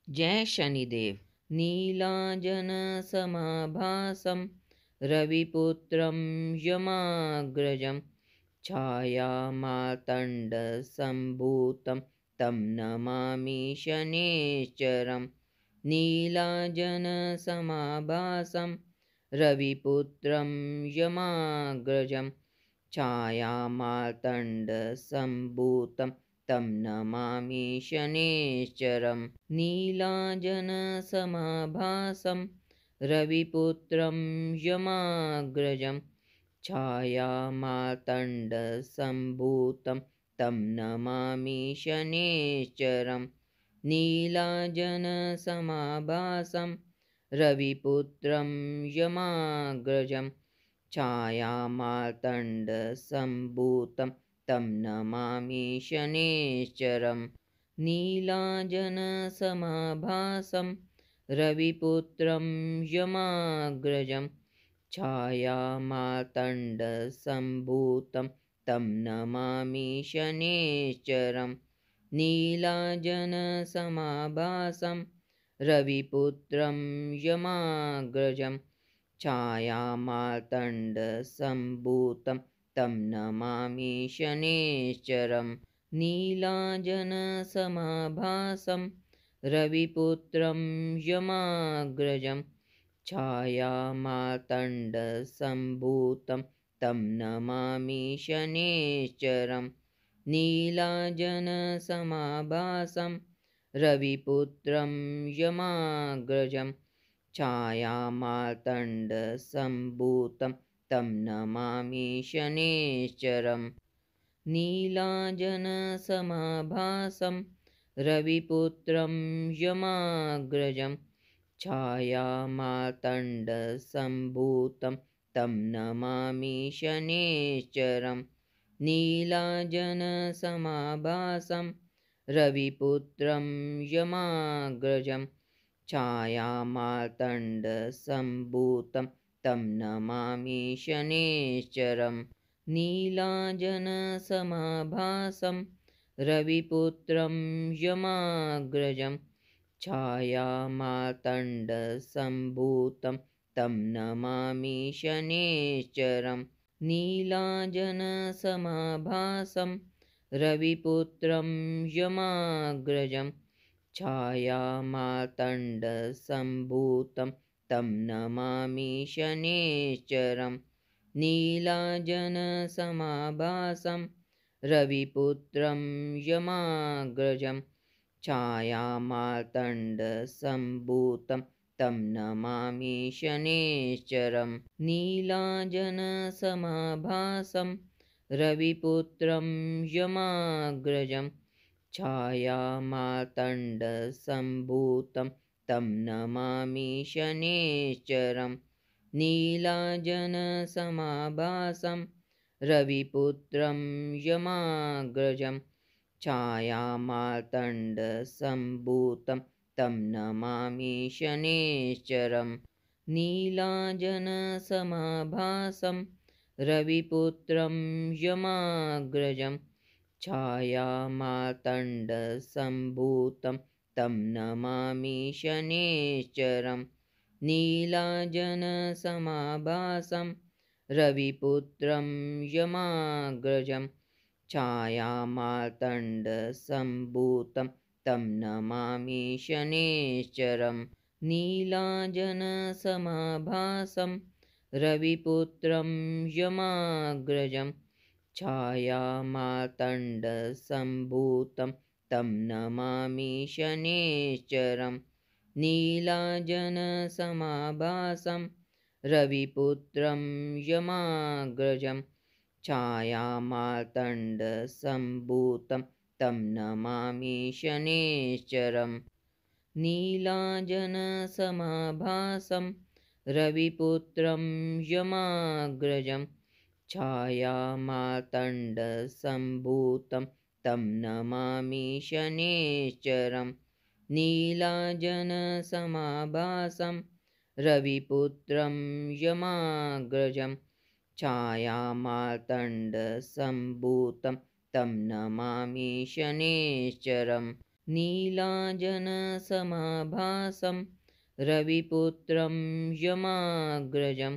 जय शनिदेव। नीलांजनसमाभासं रविपुत्रं यमाग्रजं छायामार्तण्डसम्भूतं तं नमामि शनेश्चरम्। नीलांजनसमाभासं रविपुत्रं यमाग्रजं छायामार्तण्डसम्भूतं तं नमामि शनेश्चरम्। नीलांजनसमाभासं रविपुत्रं यमाग्रजं छायामार्तण्डसम्भूतं तं नमामि शनेश्चरम्। नीलांजनसमाभासं रविपुत्रं यमाग्रजं छायामार्तण्डसम्भूतं तं नमामि शनेश्चरम्। नीलांजनसमाभासं रविपुत्रं यमाग्रजं छायामार्तण्डसम्भूतं तं नमामि शनेश्चरम्। नीलांजनसमाभासं रविपुत्रं यमाग्रजं छायामार्तण्डसम्भूतं तं नमामि शनेश्चरम्। नीलांजनसमाभासं रविपुत्रं यमाग्रजं छायामार्तण्डसम्भूतं तं नमामि शनेश्चरम्। नीलांजनसमाभासं रविपुत्रं यमाग्रजं छायामार्तण्डसम्भूतं तं नमामि शनेश्चरम्। नीलांजनसमाभासं रविपुत्रं यमाग्रजं छायामार्तण्डसम्भूतं तं नमामि शनेश्चरम्। नीलांजनसमाभासं रविपुत्रं यमाग्रजं छायामार्तण्डसम्भूतं तं नमामि शनेश्चरम्। नीलांजनसमाभासं रविपुत्रं यमाग्रजं छायामार्तण्डसम्भूतं तं नमामि शनेश्चरम्। नीलांजनसमाभासं रविपुत्रं यमाग्रजं छायामार्तण्डसम्भूतं तं नमामि शनेश्चरम्। नीलांजनसमाभासं रविपुत्रं यमाग्रजं छायामार्तण्डसम्भूतं तं नमामि शनेश्चरम्। नीलांजनसमाभासं रविपुत्रं यमाग्रजं छायामार्तण्डसम्भूतं तं नमामि शनेश्चरम्। नीलांजनसमाभासं रविपुत्रं यमाग्रजं छायामार्तण्डसम्भूतं तं नमामि शनेश्चरम्। नीलांजनसमाभासं रविपुत्रं यमाग्रजं छायामार्तण्डसम्भूतं तं नमामि शनेश्चरम्। नीलांजनसमाभासं रविपुत्रं यमाग्रजं छायामार्तण्डसम्भूतं तं नमामि शनेश्चरम्। नीलांजनसमाभासं रविपुत्रं यमाग्रजं छायामार्तण्डसम्भूतं तं नमामि शनेश्चरम्। नीलांजनसमाभासं रविपुत्रं यमाग्रजं छायामार्तण्डसम्भूतं तं नमामि शनेश्चरम्। नीलांजनसमाभासं रविपुत्रं यमाग्रजं छायामार्तण्डसम्भूतं तं नमामि शनेश्चरम्। नीलांजनसमाभासं रविपुत्रं यमाग्रजं छायामार्तण्डसम्भूतं तं नमामि शनेश्चरम्। नीलाञ्जनसमाभासं रविपुत्रं यमाग्रजं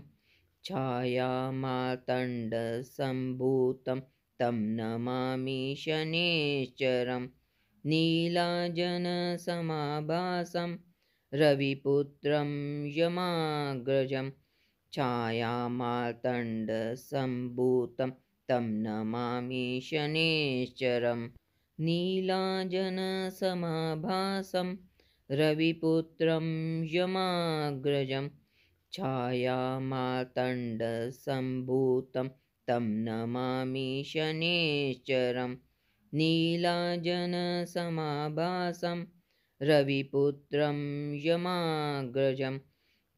छायामार्तण्डसम्भूतं तं नमामि शनेश्चरम् नीलाञ्जनसमाभासं रविपुत्रं यमाग्रजं छायामार्तण्डसम्भूतं तं नमामि शनेश्चरम् नीलाञ्जनसमाभासं रविपुत्रं यमाग्रजं छायामार्तण्डसम्भूतं तं नमामि शनेश्चरम् नीलाञ्जनसमाभासं रविपुत्रं यमाग्रजं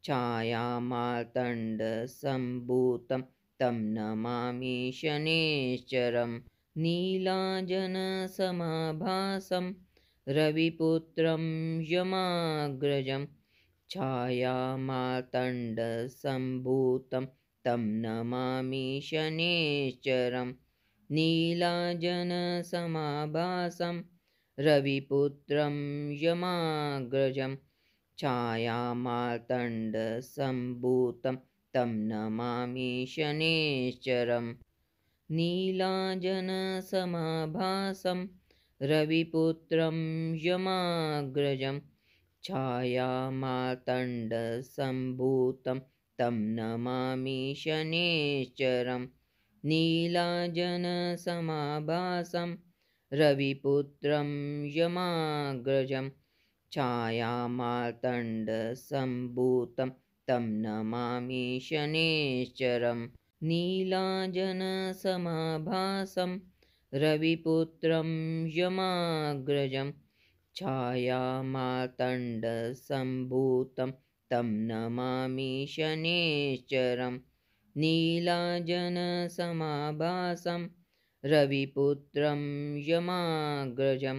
छायामार्तण्डसम्भूतं तं नमामि शनेश्चरम् नीलाञ्जनसमाभासं रविपुत्रं यमाग्रजं छायामार्तण्डसम्भूतं तं नमामि शनेश्चरम् नीलाञ्जनसमाभासं रविपुत्रं यमाग्रजं छायामार्तण्डसम्भूतं तं नमामि शनेश्चरम् नीलाञ्जनसमाभासं रविपुत्रं यमाग्रजं छायामार्तण्डसम्भूतं तं नमामि शनेश्चरम् नीलाञ्जनसमाभासं रविपुत्रं यमाग्रजं छायामार्तण्डसम्भूतं तं नमामि शनेश्चरम् नीलाञ्जनसमाभासं रविपुत्रं यमाग्रजं छायामार्तण्डसम्भूतं तं नमामि शनेश्चरम् नीलाञ्जनसमाभासं रविपुत्रं यमाग्रजं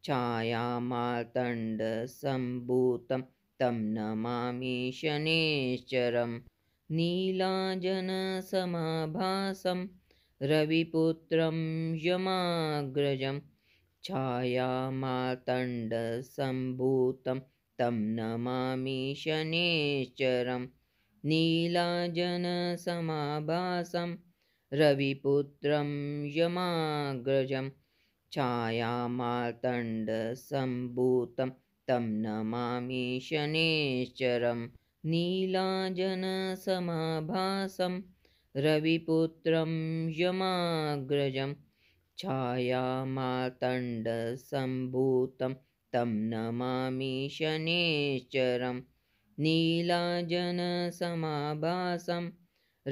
छायामार्तण्डसम्भूतं तं नमामि शनेश्चरम् नीलाञ्जनसमाभासं रविपुत्रं यमाग्रजं छायामार्तण्डसम्भूतं तं नमामि शनेश्चरम् नीलाञ्जनसमाभासं रविपुत्रं यमाग्रजं छायामार्तण्डसम्भूतं तं नमामि शनेश्चरम् नीलाञ्जनसमाभासं रविपुत्रं यमाग्रजं छायामार्तण्डसम्भूतं तं नमामि शनेश्चरम् नीलाञ्जनसमाभासं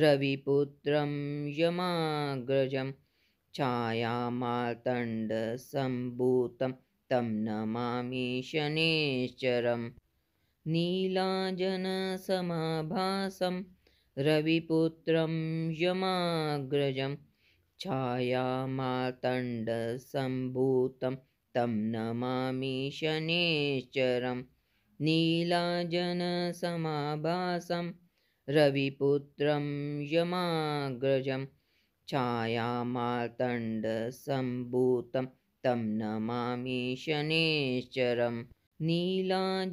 रविपुत्रं यमाग्रजं छायामार्तण्डसम्भूतं तं नमामि शनेश्चरम् नीलाञ्जनसमाभासं रविपुत्रं यमाग्रजं छायामार्तण्डसम्भूतं तं नमामि शनेश्चरम् नीलाञ्जनसमाभासं रविपुत्रं यमाग्रजं छायामार्तण्डसम्भूतं तं नमामि शनेश्चरम् नीलाञ्जनसमाभासं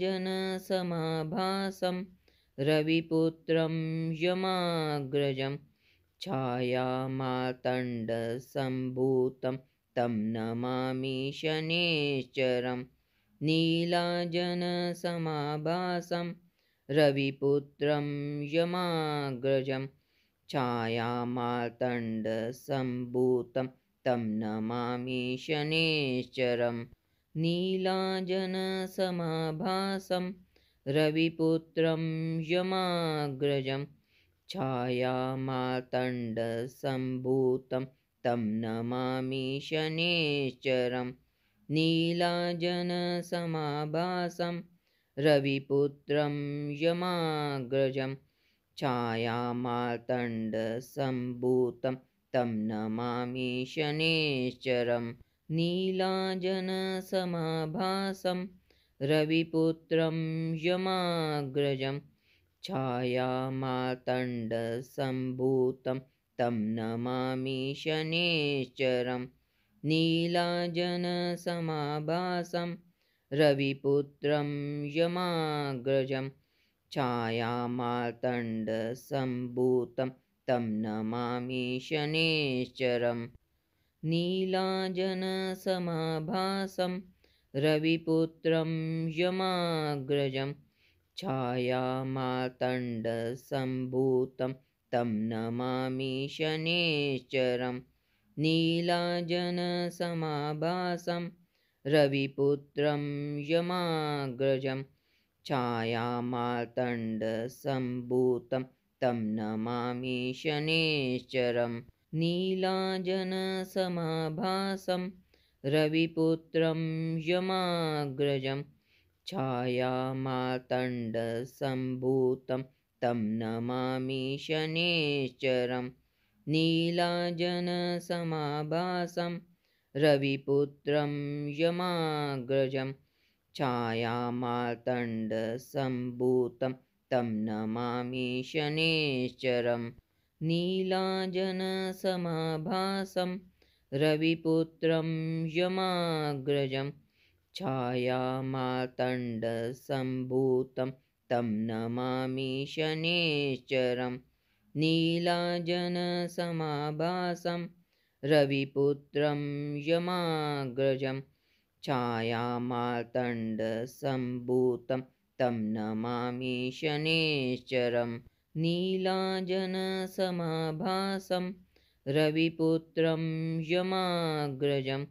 रविपुत्रं यमाग्रजं छायामार्तण्डसम्भूतं तं नमामि शनेश्चरम् नीलाञ्जनसमाभासं रविपुत्रं यमाग्रजं छायामार्तण्डसम्भूतं तं नमामि शनेश्चरम् नीलाञ्जनसमाभासं रविपुत्रं यमाग्रजं छायामार्तण्डसम्भूतं तं नमामि शनेश्चरम् नीलाञ्जनसमाभासं रविपुत्रं यमाग्रजं छायामार्तण्डसम्भूतं तं नमामि शनेश्चरम् नीलाञ्जनसमाभासं रविपुत्रं यमाग्रजं छायामार्तण्डसम्भूतं तं नमामि शनेश्चरम् नीलाजनसमाभासं रविपुत्रं यमाग्रजं छायामार्तण्डसम्भूतं तं नमामि शनेश्चरम् नीलाजनसमाभासं रविपुत्रं यमाग्रजं छायामार्तण्डसम्भूतं तं नमामि शनेश्चरम् नीलाजनसमाभासं रविपुत्रं यमाग्रजं छायामार्तण्डसम्भूतं तं नमामि शनेश्चरम् नीलाजनसमाभासं रविपुत्रं यमाग्रजं छायामार्तण्डसम्भूतं तं नमामि शनेश्चरम् नीलाजनसमाभासं रविपुत्रं यमाग्रजं छायामार्तण्डसम्भूतं तं नमामि शनेश्चरम् नीलाजनसमाभासं रविपुत्रं यमाग्रजं छायामार्तण्डसम्भूतं तं नमामि शनेश्चरम् नीलाजनसमाभासं रविपुत्रं यमाग्रजं छायामार्तण्डसम्भूतं तं नमामि शनेश्चरम् नीलाजनसमाभासं रविपुत्रं यमाग्रजं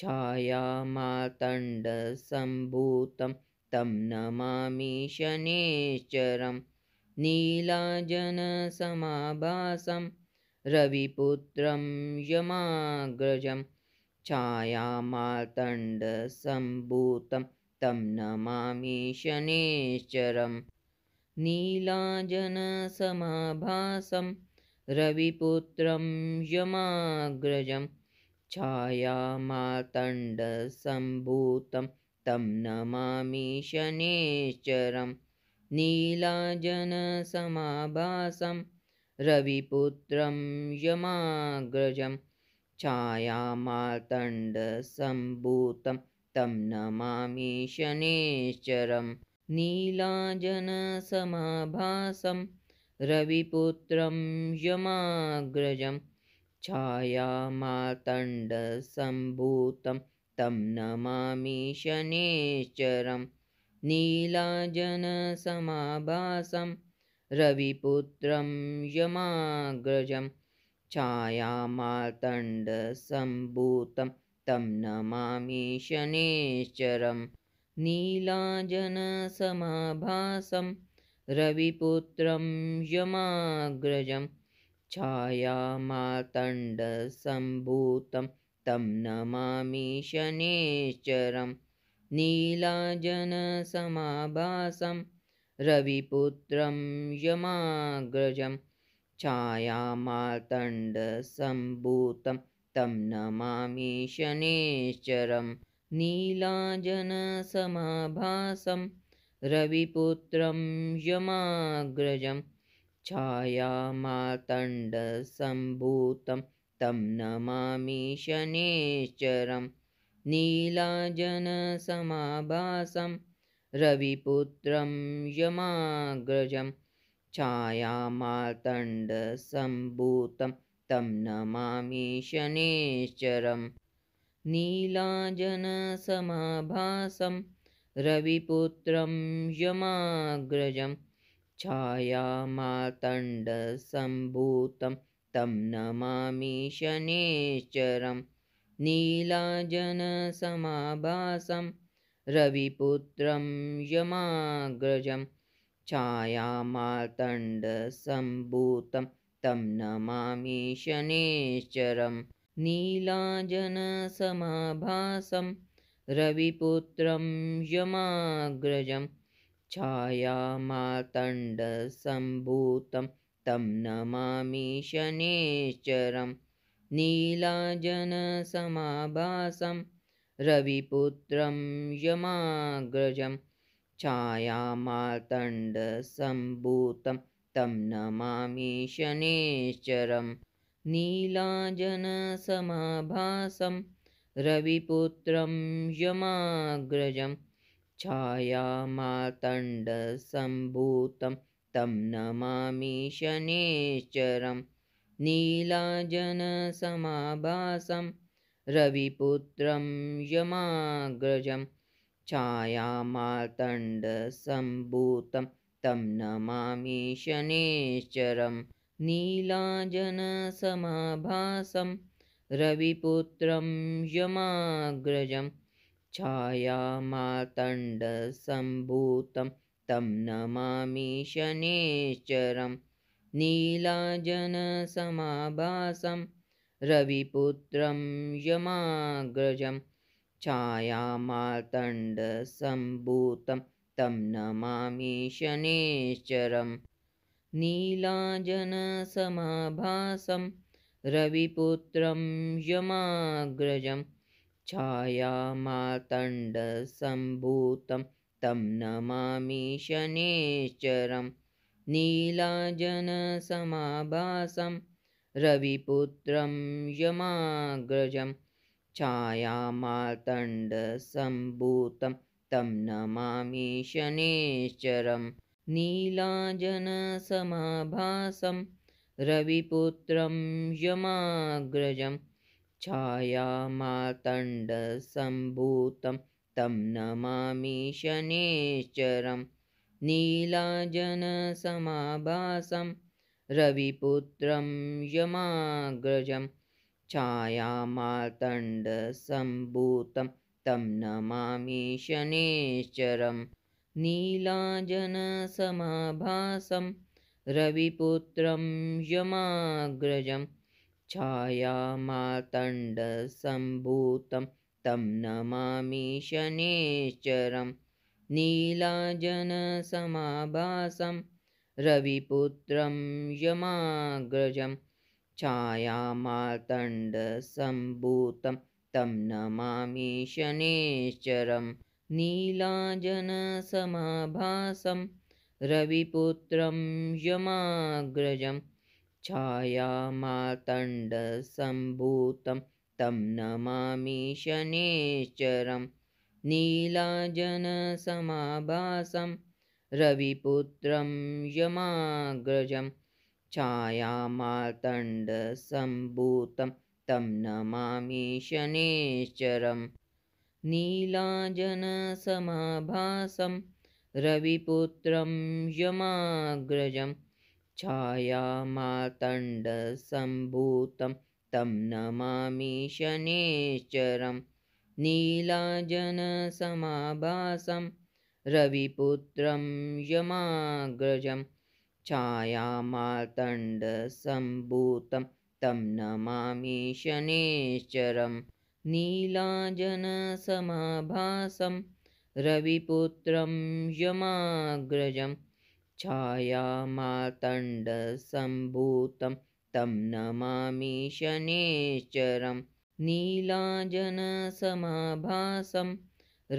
छायामार्तण्डसम्भूतं तं नमामि शनेश्चरम् नीलाजनसमाभासं रविपुत्रं यमाग्रजं छायामार्तण्डसम्भूतं तं नमामि शनेश्चरम् नीलाजनसमाभासं रविपुत्रं यमाग्रजं छायामार्तण्डसम्भूतं तं नमामि शनेश्चरम् नीलाजनसमाभासं रविपुत्रं यमाग्रजं छायामार्तण्डसम्भूतं तं नमामि शनेश्चरम् नीलाजनसमाभासं रविपुत्रं यमाग्रजं छायामार्तण्डसम्भूतं तं नमामि शनेश्चरम् नीलाजनसमाभासं रविपुत्रं यमाग्रजं छायामार्तण्डसम्भूतं तं नमामि शनेश्चरम् नीलाजनसमाभासं रविपुत्रं यमाग्रजं छायामार्तण्डसम्भूतं तं नमामि शनेश्चरम् नीलाजनसमाभासं रविपुत्रं यमाग्रजं छायामार्तण्डसम्भूतं तं नमामि शनेश्चरम् नीलाजनसमाभासं रविपुत्रं यमाग्रजं छायामार्तण्डसम्भूतं तं नमामि शनेश्चरम् नीलाजनसमाभासं रविपुत्रं यमाग्रजं छायामार्तण्डसम्भूतं तं नमामि शनेश्चरम् नीलाजनसमाभासं रविपुत्रं यमाग्रजं छायामार्तण्डसम्भूतं तं नमामि शनेश्चरम् नीलाजनसमाभासं रविपुत्रं यमाग्रजं छायामार्तण्डसम्भूतं तं नमामि शनेश्चरम् नीलाजनसमाभासं रविपुत्रं यमाग्रजं छायामार्तण्डसम्भूतं तं नमामि शनेश्चरम् नीलाजनसमाभासं रविपुत्रं यमाग्रजं छायामार्तण्डसम्भूतं तं नमामि शनेश्चरम् नीलाजनसमाभासं रविपुत्रं यमाग्रजं छायामार्तण्डसम्भूतं तं नमामि शनेश्चरं नीलाजनसमाभासं रविपुत्रं यमाग्रजं छायामार्तण्डसम्भूतं तं नमामि शनेश्चरं नीलाजनसमाभासं रविपुत्रं यमाग्रजं छायामार्तण्डसम्भूतं तं नमामि शनेश्चरं नीलाजनसमाभासं रविपुत्रं यमाग्रजं छायामार्तण्डसम्भूतं तं नमामि शनेश्चरं नीलाजनसमाभासं रविपुत्रं यमाग्रजं छायामार्तण्डसम्भूतं तं नमामि शनेश्चरं नीलाजनसमाभासं रविपुत्रं यमाग्रजं छायामार्तण्डसम्भूतं तं नमामि शनेश्चरं नीलाजनसमाभासं रविपुत्रं यमाग्रजं छायामार्तण्डसम्भूतं तं नमामि शनेश्चरं नीलाजनसमाभासं रविपुत्रं यमाग्रजं छायामार्तण्डसम्भूतं तं नमामि शनेश्चरं नीलाजनसमाभासं रविपुत्रं यमाग्रजं छायामार्तण्डसम्भूतं तं नमामि शनेश्चरं नीलाजनसमाभासं रविपुत्रं यमाग्रजं छायामार्तण्डसम्भूतं तं नमामि शनेश्चरं नीलाजनसमाभासं रविपुत्रं यमाग्रजं छायामार्तण्डसम्भूतं तं नमामि शनेश्चरं नीलाजनसमाभासं रविपुत्रं यमाग्रजं छायामार्तण्डसम्भूतं तं नमामि शनेश्चरं नीलाजनसमाभासं रविपुत्रं यमाग्रजं छायामार्तण्डसम्भूतं तं नमामि शनेश्चरं नीलाजनसमाभासं रविपुत्रं यमाग्रजं छायामार्तण्डसम्भूतं तं नमामि शनेश्चरं नीलाजनसमाभासं रविपुत्रं यमाग्रजं छायामार्तण्डसम्भूतं तं नमामि शनेश्चरं नीलाजनसमाभासं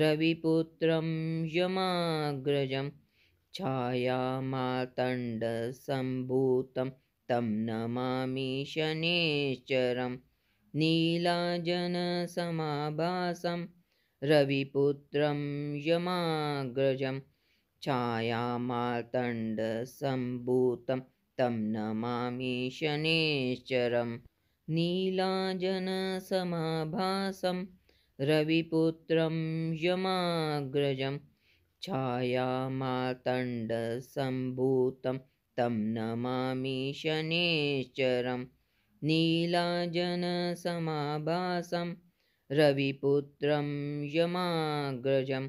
रविपुत्रं यमाग्रजं छायामार्तण्डसम्भूतं तं नमामि शनेश्चरं नीलाजनसमाभासं रविपुत्रं यमाग्रजं छायामार्तण्डसम्भूतं तं नमामि शनेश्चरं नीलाजनसमाभासं रविपुत्रं यमाग्रजं छायामार्तण्डसम्भूतं तं नमामि शनेश्चरं नीलाजनसमाभासं रविपुत्रं यमाग्रजं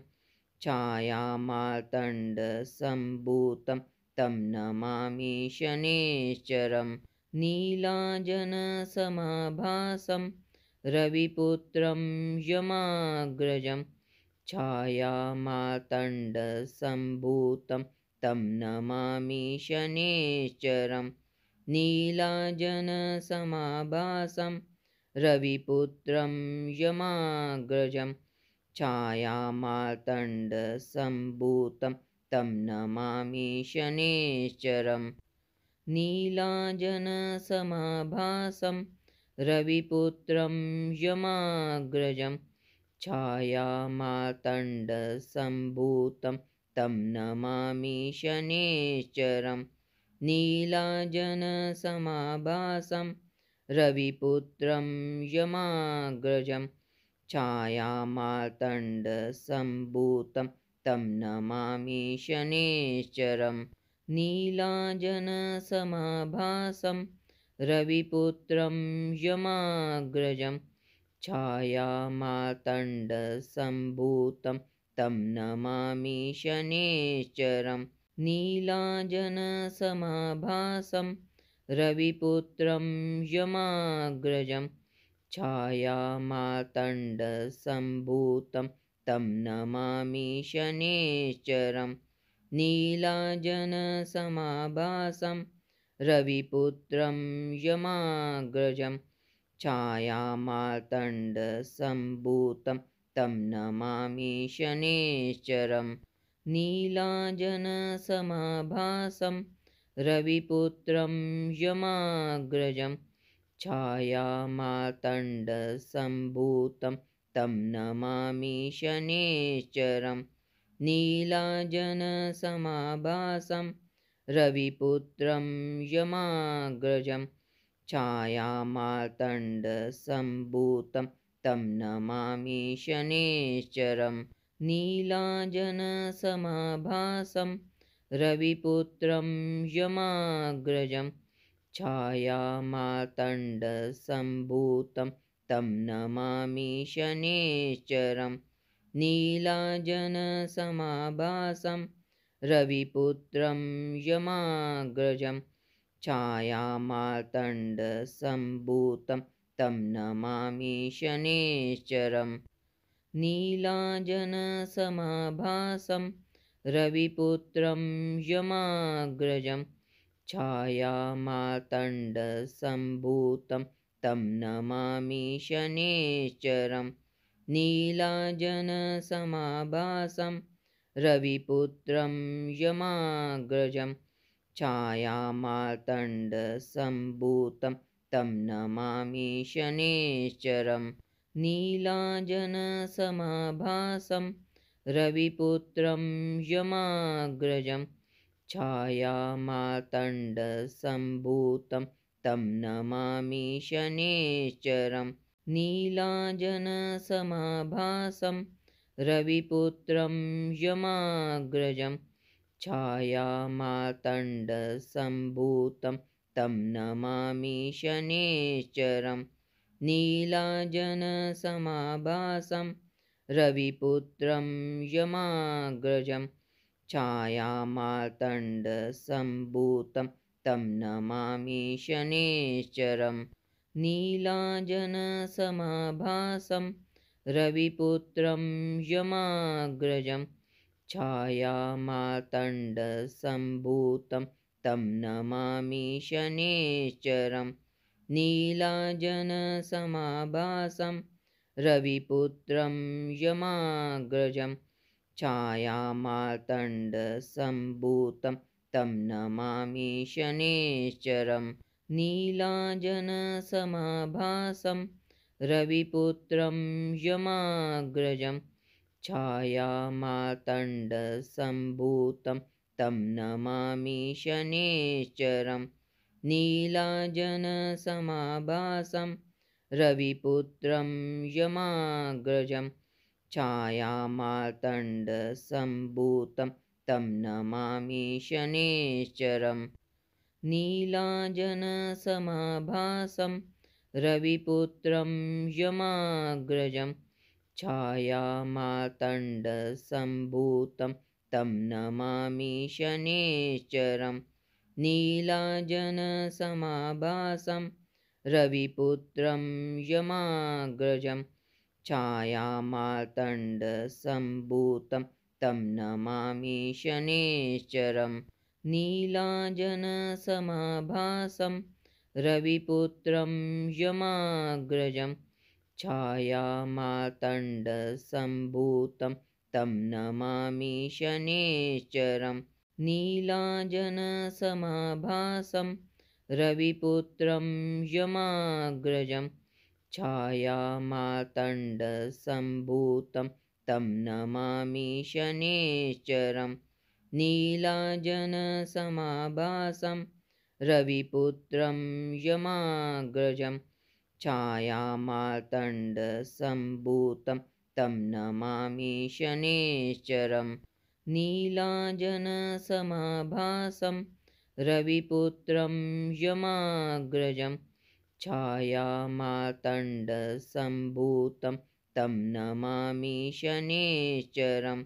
छायामार्तण्डसम्भूतं तं नमामि शनेश्चरं नीलाजनसमाभासं रविपुत्रं यमाग्रजं छायामार्तण्डसम्भूतं तं नमामि शनेश्चरं नीलाजनसमाभासं रविपुत्रं यमाग्रजं छायामार्तण्डसम्भूतं तं नमामि शनेश्चरं नीलाजनसमाभासं रविपुत्रं यमाग्रजं छायामार्तण्डसम्भूतं तं नमामि शनेश्चरं नीलाजनसमाभासं रविपुत्रं यमाग्रजं छायामार्तण्डसम्भूतं तं नमामि शनेश्चरं नीलाजनसमाभासं रविपुत्रं यमाग्रजं छायामार्तण्डसम्भूतं तं नमामि शनेश्चरं नीलाजनसमाभासं रविपुत्रं यमाग्रजं छायामार्तण्डसम्भूतं तं नमामि शनेश्चरं नीलाजनसमाभासं रविपुत्रं यमाग्रजं छायामार्तण्डसम्भूतं तं नमामि शनेश्चरं नीलाजनसमाभासं रविपुत्रं यमाग्रजं छायामार्तण्डसम्भूतं तं नमामि शनेश्चरं नीलाजनसमाभासं रविपुत्रं यमाग्रजं छायामार्तण्डसम्भूतं तं नमामि शनेश्चरं नीलाजनसमाभासं रविपुत्रं यमाग्रजं छायामार्तण्डसम्भूतं तं नमामि शनेश्चरं नीलाजनसमाभासं रविपुत्रं यमाग्रजं छायामार्तण्डसम्भूतं तं नमामि शनेश्चरं नीलाजनसमाभासं रविपुत्रं यमाग्रजं छायामार्तण्डसम्भूतं तं नमामि शनेश्चरं नीलाजनसमाभासं रविपुत्रं यमाग्रजं छायामार्तण्डसम्भूतं तं नमामि शनेश्चरं नीलाजनसमाभासं रविपुत्रं यमाग्रजं छायामार्तण्डसम्भूतं तं नमामि शनेश्चरं नीलाजनसमाभासं रविपुत्रं यमाग्रजं छायामार्तण्डसम्भूतं तं नमामि शनेश्चरं नीलाजनसमाभासं रविपुत्रं यमाग्रजं छायामार्तण्डसम्भूतं तं नमामि शनेश्चरं नीलाजनसमाभासं रविपुत्रं यमाग्रजं छायामार्तण्डसम्भूतं तं नमामि शनेश्चरं नीलाजनसमाभासं रविपुत्रं यमाग्रजं छायामार्तण्डसम्भूतं तं नमामि शनेश्चरं नीलाजनसमाभासं रविपुत्रं यमाग्रजं छायामार्तण्डसम्भूतं तं नमामि शनेश्चरं नीलाजनसमाभासं रविपुत्रं यमाग्रजं छायामार्तण्डसम्भूतं तं नमामि शनेश्चरं नीलाजनसमाभासं रविपुत्रं यमाग्रजं छायामार्तण्डसम्भूतं तं नमामि शनेश्चरं नीलाजनसमाभासं रविपुत्रं यमाग्रजं छायामार्तण्डसम्भूतं तं नमामि शनेश्चरं नीलाजनसमाभासं रविपुत्रं यमाग्रजं छायामार्तण्डसम्भूतं तं नमामि शनेश्चरं नीलाजनसमाभासं रविपुत्रं यमाग्रजं छायामार्तण्डसम्भूतं तं नमामि शनेश्चरं नीलाजनसमाभासं रविपुत्रं यमाग्रजं छायामार्तण्डसम्भूतं तं नमामि शनेश्चरं नीलाजनसमाभासं रविपुत्रं यमाग्रजं छायामार्तण्डसम्भूतं तं नमामि शनेश्चरं